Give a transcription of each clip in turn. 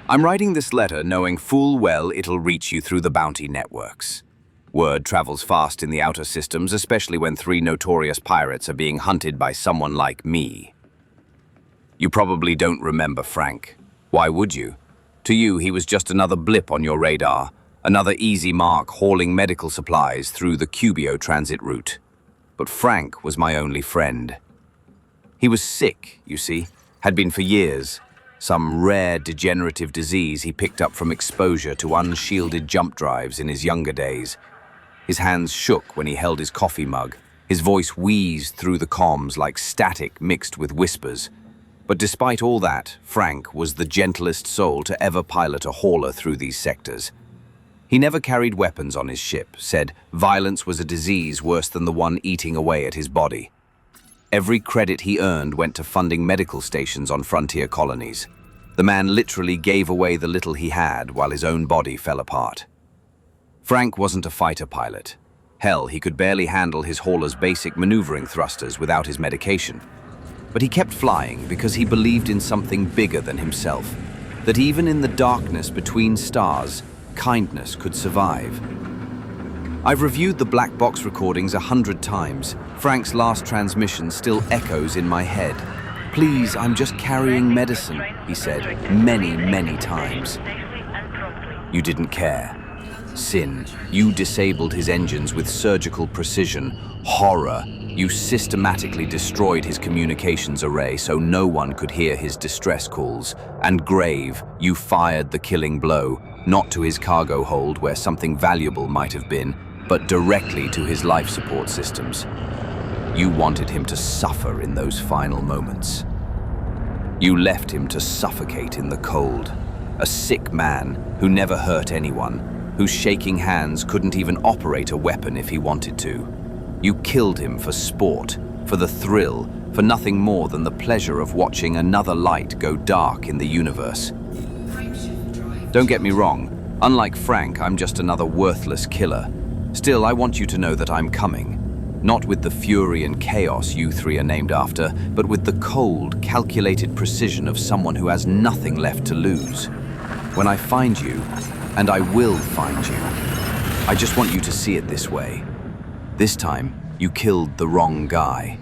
I'm writing this letter knowing full well it'll reach you through the bounty networks. Word travels fast in the outer systems, especially when 3 notorious pirates are being hunted by someone like me. You probably don't remember Frank. Why would you? To you, he was just another blip on your radar, another easy mark hauling medical supplies through the Cubio transit route. But Frank was my only friend. He was sick, you see, had been for years. Some rare degenerative disease he picked up from exposure to unshielded jump drives in his younger days. His hands shook when he held his coffee mug. His voice wheezed through the comms like static mixed with whispers. But despite all that, Frank was the gentlest soul to ever pilot a hauler through these sectors. He never carried weapons on his ship, said violence was a disease worse than the one eating away at his body. Every credit he earned went to funding medical stations on frontier colonies. The man literally gave away the little he had while his own body fell apart. Frank wasn't a fighter pilot. Hell, he could barely handle his hauler's basic maneuvering thrusters without his medication. But he kept flying because he believed in something bigger than himself, that even in the darkness between stars, kindness could survive. I've reviewed the black box recordings 100 times. Frank's last transmission still echoes in my head. "Please, I'm just carrying medicine," he said, many, many times. You didn't care. Sin, you disabled his engines with surgical precision. Horror, you systematically destroyed his communications array so no one could hear his distress calls. And Grave, you fired the killing blow, not to his cargo hold where something valuable might have been, but directly to his life support systems. You wanted him to suffer in those final moments. You left him to suffocate in the cold. A sick man who never hurt anyone, whose shaking hands couldn't even operate a weapon if he wanted to. You killed him for sport, for the thrill, for nothing more than the pleasure of watching another light go dark in the universe. Don't get me wrong, unlike Frank, I'm just another worthless killer. Still, I want you to know that I'm coming. Not with the fury and chaos you 3 are named after, but with the cold, calculated precision of someone who has nothing left to lose. When I find you, and I will find you, I just want you to see it this way. This time, you killed the wrong guy.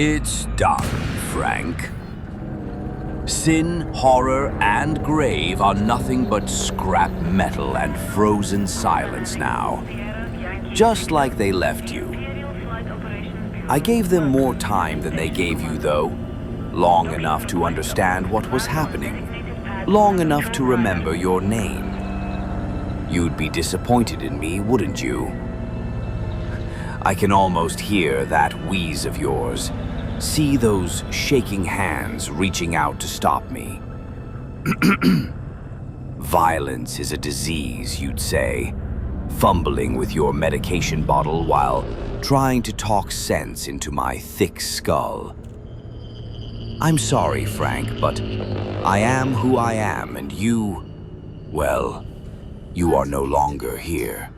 It's done, Frank. Sin, horror, and grave are nothing but scrap metal and frozen silence now. Just like they left you. I gave them more time than they gave you, though. Long enough to understand what was happening. Long enough to remember your name. You'd be disappointed in me, wouldn't you? I can almost hear that wheeze of yours. See those shaking hands reaching out to stop me. Violence is a disease, you'd say. Fumbling with your medication bottle while trying to talk sense into my thick skull. I'm sorry, Frank, but I am who I am, and you, well, you are no longer here.